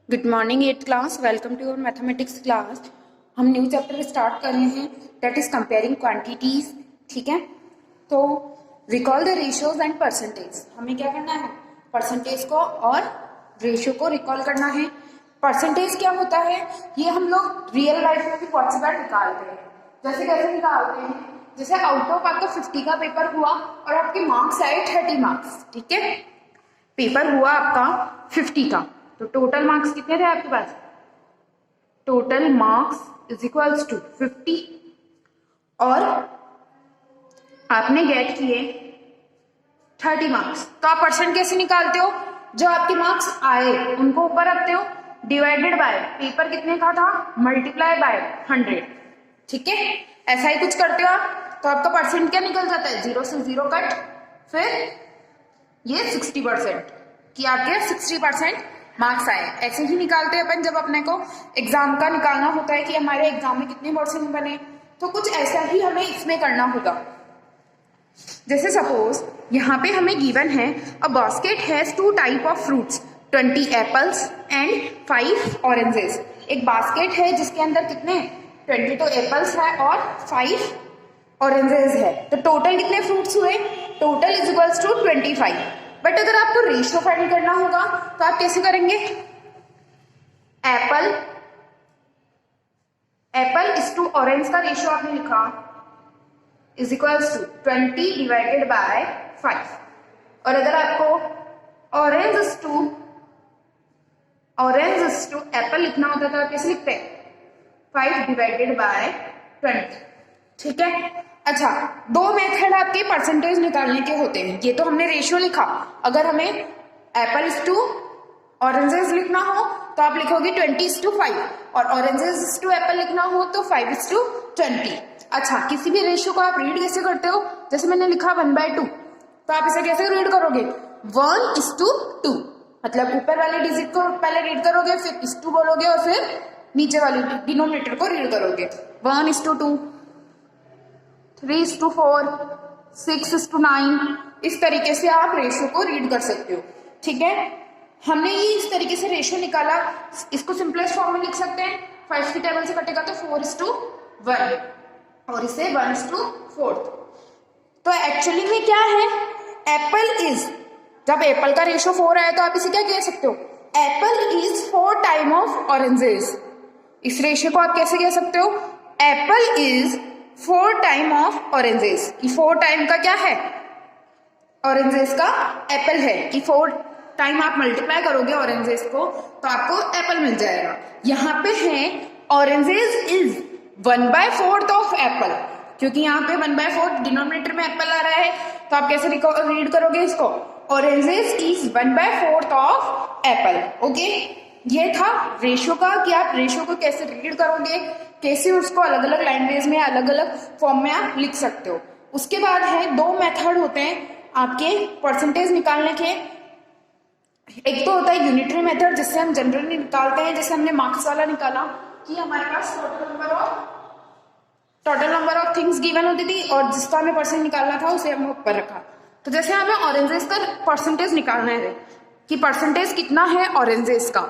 Good morning eight class, welcome to your mathematics class. हम new chapter start कर रहे हैं, दैट इज कंपेयरिंग क्वांटिटीज। ठीक है, तो recall the ratios and percentage. हमें क्या करना है, परसेंटेज को और रेशियो को रिकॉल करना है। परसेंटेज क्या होता है, ये हम लोग रियल लाइफ में भी बहुत सी बार निकालते हैं। जैसे कैसे निकालते हैं, जैसे आउट ऑफ आपका 50 का पेपर हुआ और आपके मार्क्स आए 30 मार्क्स। ठीक है, पेपर हुआ आपका 50 का, तो टोटल मार्क्स कितने थे आपके पास? Total marks is equals to 50 और आपने गेट किए 30 मार्क्स। तो आप परसेंट कैसे निकालते हो? जो आपके मार्क्स आए उनको ऊपर रखते हो, डिवाइडेड बाय पेपर कितने का था, मल्टीप्लाई बाय 100। ठीक है, ऐसा ही कुछ करते हो आप, तो आपका परसेंट क्या निकल जाता है, 0 से 0 कट, फिर ये 60% कि आपके 60% मार्क्स आए। ऐसे ही निकालते हैं अपन जब अपने को एग्जाम का निकालना होता है कि हमारे एग्जाम में कितने परसेंट बने, तो कुछ ऐसा ही हमें इसमें करना होगा। जैसे सपोज यहाँ पे हमें गिवन है a basket has 2 type of fruits, 20 apples and 5 oranges. एक बास्केट है जिसके अंदर कितने 22 एप्पल्स है और 5 ऑरेंजेस है, तो टोटल कितने फ्रूट्स हुए, total is equals to 25। But अगर आपको रेशियो फाइंड करना होगा तो आप कैसे करेंगे, एप्पल इज टू ऑरेंज का रेशियो आपने लिखा is equals to 20 divided by 5। और अगर आपको ऑरेंज इज टू एप्पल लिखना होता तो आप कैसे लिखते हैं, 5 डिवाइडेड बाय 20। ठीक है, अच्छा, दो मेथड आपके परसेंटेज निकालने के होते हैं। ये तो हमने रेशियो लिखा, अगर हमें एप्पल इज टू ऑरेंजेस लिखना हो तो आप लिखोगे 20:5 और ऑरेंजेस टू एप्पल लिखना हो तो 5:20। अच्छा, किसी भी रेशियो को आप रीड कैसे करते हो, जैसे मैंने लिखा 1/2, तो आप इसे कैसे रीड करोगे, 1:2, मतलब ऊपर वाले डिजिट को पहले रीड करोगे, फिर इस टू बोलोगे और फिर नीचे वाले डिनोमिनेटर को रीड करोगे। 1:2, 3:4, 6:9, इस तरीके से आप रेशियो को रीड कर सकते हो। ठीक है, हमने ये इस तरीके से रेशियो निकाला, इसको सिंपलेस्ट फॉर्म में लिख सकते हैं, 5 की टेबल से कटेगा तो 4:1 और इसे 1:4। तो एक्चुअली में क्या है, एप्पल इज, जब एप्पल का रेशियो 4 आया तो आप इसे क्या कह सकते हो, Apple is 4 time of oranges. इस रेशियो को आप कैसे कह सकते हो, Apple is 4 time of oranges. कि 4 टाइम का क्या है, ऑरेंजेस का एप्पल है, कि 4 टाइम आप मल्टीप्लाई करोगे ऑरेंजेस को तो आपको एप्पल मिल जाएगा। यहाँ पे है ऑरेंजेस इज 1/4 ऑफ एप्पल, क्योंकि यहाँ पे 1/4 डिनोमिनेटर में एप्पल आ रहा है, तो आप कैसे रीड करोगे इसको, oranges is 1/4 of Apple. Okay, ये था रेशियो का कि आप रेशियो को कैसे रीड करोगे, कैसे उसको अलग अलग लैंग्वेज में अलग अलग फॉर्म में आप लिख सकते हो। उसके बाद है, दो मेथड होते हैं आपके परसेंटेज निकालने के। एक तो होता है यूनिटरी मेथड, जिससे हम जनरली निकालते हैं, जैसे हमने मार्क्स वाला निकाला कि हमारे पास total number of things given होती थी और जिसका हमें परसेंट निकालना था उसे हमने ऊपर रखा। तो जैसे हमें ऑरेंजेस का परसेंटेज निकालना है कि परसेंटेज कितना है ऑरेंजेस का,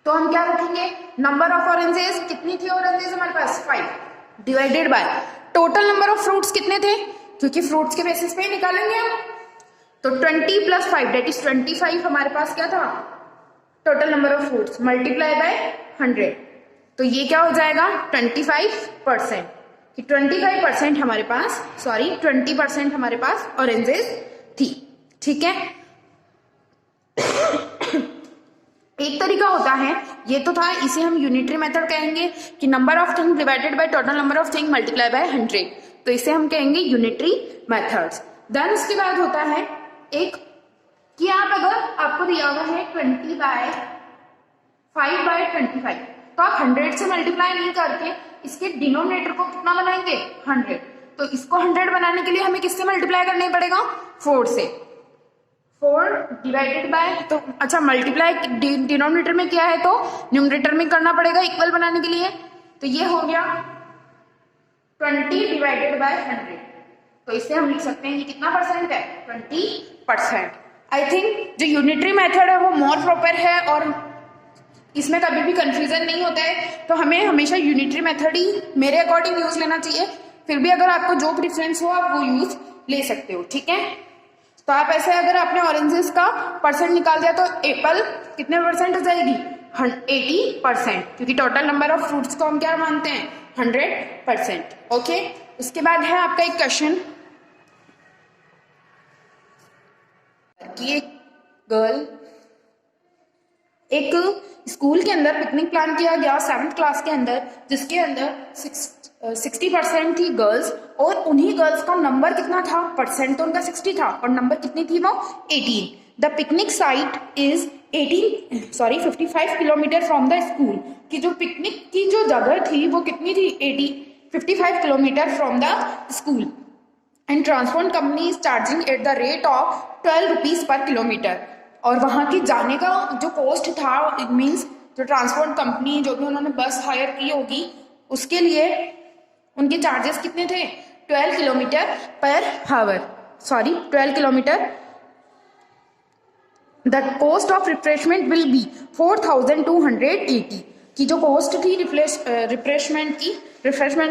तो हम क्या रखेंगे, नंबर ऑफ ऑरेंजेस कितनी थी, ऑरेंजेस हमारे पास 5 divided by total number of fruits कितने थे, क्योंकि फ्रूट्स के बेसिस पे ही निकालेंगे हम, तो 20 + 5 दैट इज 25 हमारे पास क्या था, total number of fruits multiply by 100, तो ये क्या हो जाएगा 25%, कि 25% हमारे पास 20% हमारे पास ऑरेंजेस थी। ठीक है, एक तरीका होता है, ये तो था, इसे हम यूनिटरी मेथड कहेंगे कि number of thing divided by total number of thing multiply by 100, तो इसे हम कहेंगे यूनिटरी मेथड्स। देन उसके बाद होता है एक कि आप अगर आपको दिया हुआ है 20/5/25, तो आप 100 से मल्टीप्लाई नहीं करके इसके डिनोमिनेटर को कितना बनाएंगे, 100। तो इसको 100 बनाने के लिए हमें किससे मल्टीप्लाई करना पड़ेगा, 4 से। 4 डिवाइडेड बाय, तो अच्छा मल्टीप्लाई डिनोमिनेटर में किया है तो न्यूमरेटर में करना पड़ेगा इक्वल बनाने के लिए, तो ये हो गया 20 डिवाइडेड बाय 100। तो इससे हम लिख सकते हैं कि कितना परसेंट है, 20%। आई थिंक जो यूनिटरी मेथड है वो मोर प्रॉपर है और इसमें कभी भी कंफ्यूजन नहीं होता है, तो हमें हमेशा यूनिटरी मेथड ही मेरे अकॉर्डिंग यूज लेना चाहिए। फिर भी अगर आपको जो प्रेफरेंस हो आप वो यूज ले सकते हो, ठीक है। तो आप ऐसे अगर आपने ऑरेंजेस का परसेंट निकाल दिया तो एप्पल कितने परसेंट हो जाएगी, 80%, क्योंकि टोटल नंबर ऑफ फ्रूट्स को हम क्या मानते हैं, 100%। ओके, उसके बाद है आपका एक क्वेश्चन कि एक गर्ल, एक स्कूल के अंदर पिकनिक प्लान किया गया 7th क्लास के अंदर, जिसके अंदर 60% थी गर्ल्स, और उन्हीं गर्ल्स का नंबर कितना था, परसेंट तो उनका 60 था और नंबर कितनी थी वो 18। The picnic site is 55 kilometre from the school, कि जो पिकनिक की जो जगह थी वो कितनी थी, 55 kilometre from the school, and transport company is charging at the rate of 12 rupees per kilometre. और वहाँ की जाने का जो कॉस्ट था, इट मीन्स जो ट्रांसपोर्ट कंपनी जो भी उन्होंने बस हायर की होगी उसके लिए उनके चार्जेस कितने थे, 12 किलोमीटर पर हावर, 12 kilometre. The cost of refreshment will be 4280, की जो कॉस्ट थी रिफ्रेशमेंट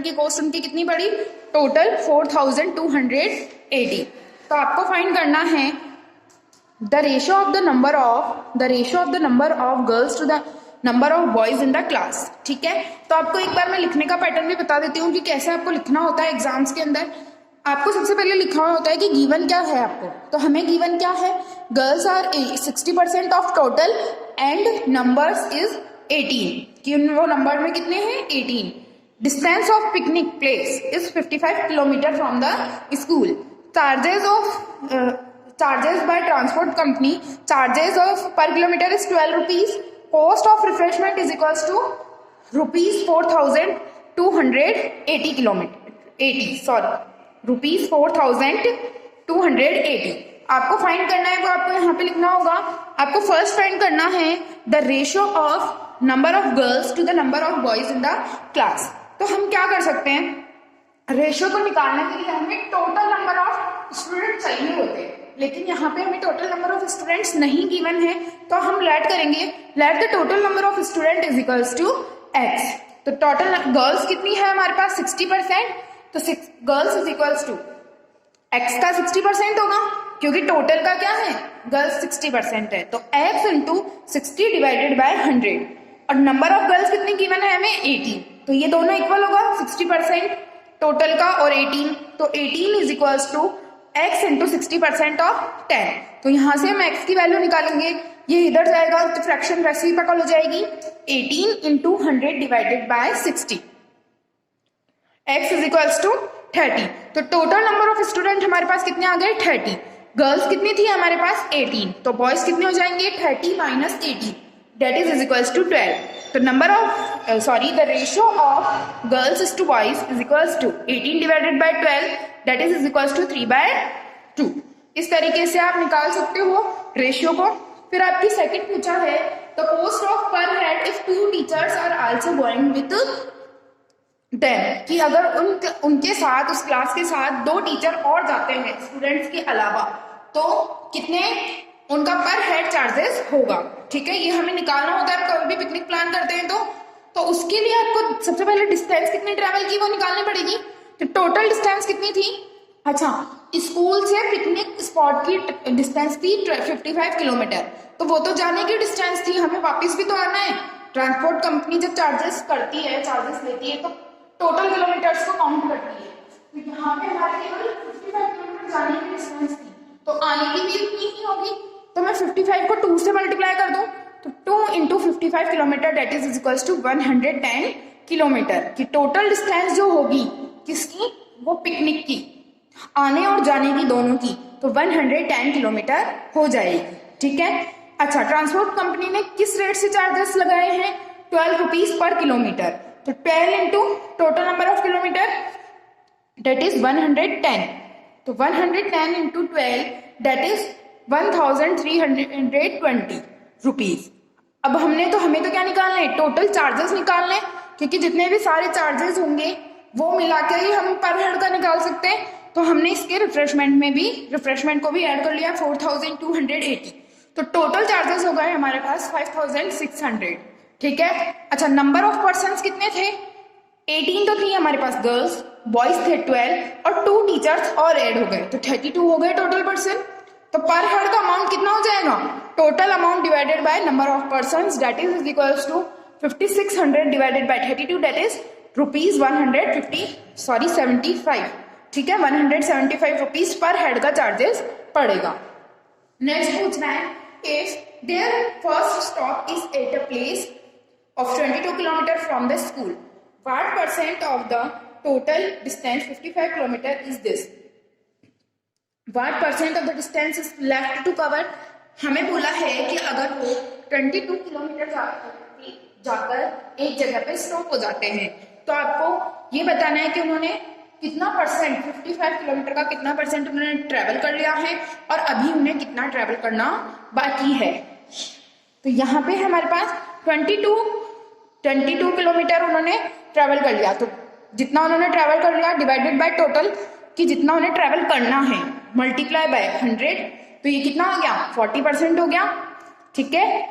की कॉस्ट उनकी कितनी पड़ी, टोटल 4280। तो आपको फाइंड करना है the ratio of the number of girls to the number of boys in the class, ठीक है। तो आपको एक बार मैं लिखने का पैटर्न भी बता देती हूँ कि कैसे आपको लिखना होता है एग्जाम्स के अंदर। आपको सबसे पहले लिखना होता है कि गिवन क्या है आपको, तो हमें गिवन क्या है, girls are 60% of total and numbers is 18, कि वो नंबर में कितने हैं, 18। Distance of picnic place is 55 kilometre from the school. Charges by transport company, charges of per kilometre is 12 rupees. Cost of refreshment is equals to rupees 4280। आपको find करना है, वो आपको यहाँ पे लिखना होगा। आपको फर्स्ट फाइंड करना है the ratio of number of girls to the number of boys in the class. तो हम क्या कर सकते हैं, रेशियो को निकालने के लिए हमें टोटल नंबर ऑफ स्टूडेंट चाहिए होते हैं, लेकिन यहाँ पे हमें टोटल नंबर ऑफ स्टूडेंट्स नहीं गिवन है, तो हम लेट करेंगे, let the total number of student is equals to x. तो टोटल गर्ल्स कितनी है हमारे पास 60%, तो girls is equals to x का 60% होगा, क्योंकि टोटल का क्या है, गर्ल्स 60% है, तो x इंटू 60 डिवाइडेड बाय 100। और नंबर ऑफ गर्ल्स कितनी गिवन है हमें, 18, तो ये दोनों इक्वल होगा, 60% टोटल का और 18, तो 18 is equals to x into 60% of 10। तो यहां से हम x की वैल्यू निकालेंगे, ये इधर जाएगा तो फ्रैक्शन रेसिप्रोकल हो जाएगी, 18 into 100 divided by 60, x is equals to 30। तो टोटल नंबर ऑफ स्टूडेंट हमारे पास कितने आ गए, 30। गर्ल्स कितनी थी हमारे पास, 18, तो बॉयज कितने हो जाएंगे, 30 minus 18, that is equals to 12। तो number of the ratio of girls is to boys is equals to 18 divided by 12, that is equals to 3/2। इस तरीके से आप निकाल सकते हो रेशियो को। फिर आपकी सेकंड पूछा है the cost of per head if 2 teachers are also going with them, कि अगर उनके साथ उस क्लास के साथ 2 टीचर और जाते हैं स्टूडेंट्स के अलावा, तो कितने उनका पर हेड चार्जेस होगा, ठीक है। ये हमें निकालना होता है कभी भी पिकनिक प्लान करते हैं तो उसके लिए आपको सबसे पहले डिस्टेंस कितनी ट्रेवल की वो निकालनी पड़ेगी। तो टोटल डिस्टेंस कितनी थी, अच्छा स्कूल से पिकनिक स्पॉट की डिस्टेंस थी 55 किलोमीटर, तो वो तो जाने की डिस्टेंस थी, हमें वापस भी तो आना है। ट्रांसपोर्ट कंपनी जब चार्जेस करती है, चार्जेस लेती है, तो टोटल किलोमीटर्स को काउंट करती है। तो यहाँ पे हमारे केवल 55 किलोमीटर जाने की डिस्टेंस थी, तो आने की भी इतनी ही होगी। तो मैं 55 को 2 से मल्टीप्लाई कर दूं, तो 2 into 55 kilometre that is equals to 110 kilometre की टोटल डिस्टेंस जो होगी किसकी, वो पिकनिक की, आने और जाने की दोनों की, तो 110 किलोमीटर हो जाएगी, ठीक है। अच्छा, ट्रांसपोर्ट कंपनी ने किस रेट से चार्जेस लगाए हैं, 12 रुपीज पर किलोमीटर, तो 12 into total number of kilometre that is 110, तो 110 इंटू 12 दैट इज 1320 रुपीज। अब हमें तो क्या निकालना है, टोटल चार्जेस निकालने, क्योंकि जितने भी सारे चार्जेस होंगे वो मिला के ही हम पर हेड का निकाल सकते हैं। तो हमने इसके रिफ्रेशमेंट को भी ऐड कर लिया 4280, तो टोटल चार्जेस हो गए हमारे पास 5600, ठीक है। अच्छा, नंबर ऑफ पर्सन्स कितने थे? 18 तो थी हमारे पास गर्ल्स, बॉयज थे 12 और 2 टीचर्स और ऐड हो गए तो 32 हो गए टोटल पर्सन। तो पर हेड का अमाउंट कितना हो जाएगा? Total amount divided by number of persons that is equals to 5600 divided by 32 that is rupees 175। ठीक है, 175 रुपीज पर हेड का चार्जेस पड़ेगा। नेक्स्ट पूछना है, if their first stop is at a place of 22 km from the school, what percent of the total distance 55 km is this? What percent of the distance is left to cover? हमें बोला है कि अगर वो 22 kilometre जाकर एक जगह पे स्टॉप हो जाते हैं तो आपको ये बताना है कि उन्होंने कितना परसेंट, 55 किलोमीटर का कितना परसेंट उन्होंने ट्रेवल कर लिया है और अभी उन्हें कितना ट्रेवल करना बाकी है। तो यहाँ पे हमारे पास 22 किलोमीटर उन्होंने ट्रेवल कर लिया, तो जितना उन्होंने ट्रेवल कर लिया डिवाइडेड बाय टोटल कि जितना उन्हें ट्रेवल करना है मल्टीप्लाई बाय 100, तो ये कितना हो गया? 40% हो गया। ठीक है,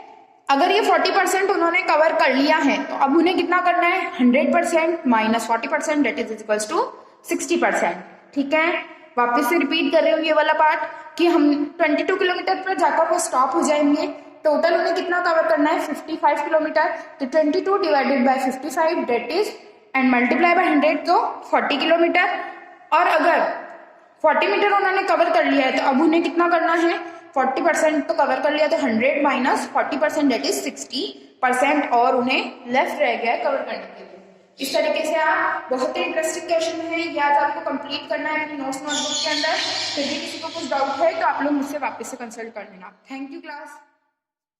अगर ये 40% उन्होंने कवर कर लिया है तो अब उन्हें कितना करना है? 100% minus 40% that is equals to 60%। ठीक है, वापस से रिपीट कर रही हूँ ये वाला पार्ट कि हम 22 किलोमीटर पर जाकर वो स्टॉप हो जाएंगे, टोटल उन्हें कितना कवर करना है? 55 किलोमीटर, तो 22 divided by 55 that is and multiply by 100 तो 40 किलोमीटर। और अगर 40 मीटर उन्होंने कवर कर लिया है तो अब उन्हें कितना करना है? 40% तो कवर कर लिया, तो 100 माइनस 40% दैट इज 60% और उन्हें लेफ्ट रह गया कवर करने के लिए। इस तरीके से आप, बहुत ही इंटरेस्टिंग क्वेश्चन है ये, आज आपको कंप्लीट करना है अपनी नोट्स नोटबुक के अंदर। फिर भी किसी को कुछ डाउट है तो आप लोग मुझसे वापस से कंसल्ट कर लेना। Thank you class.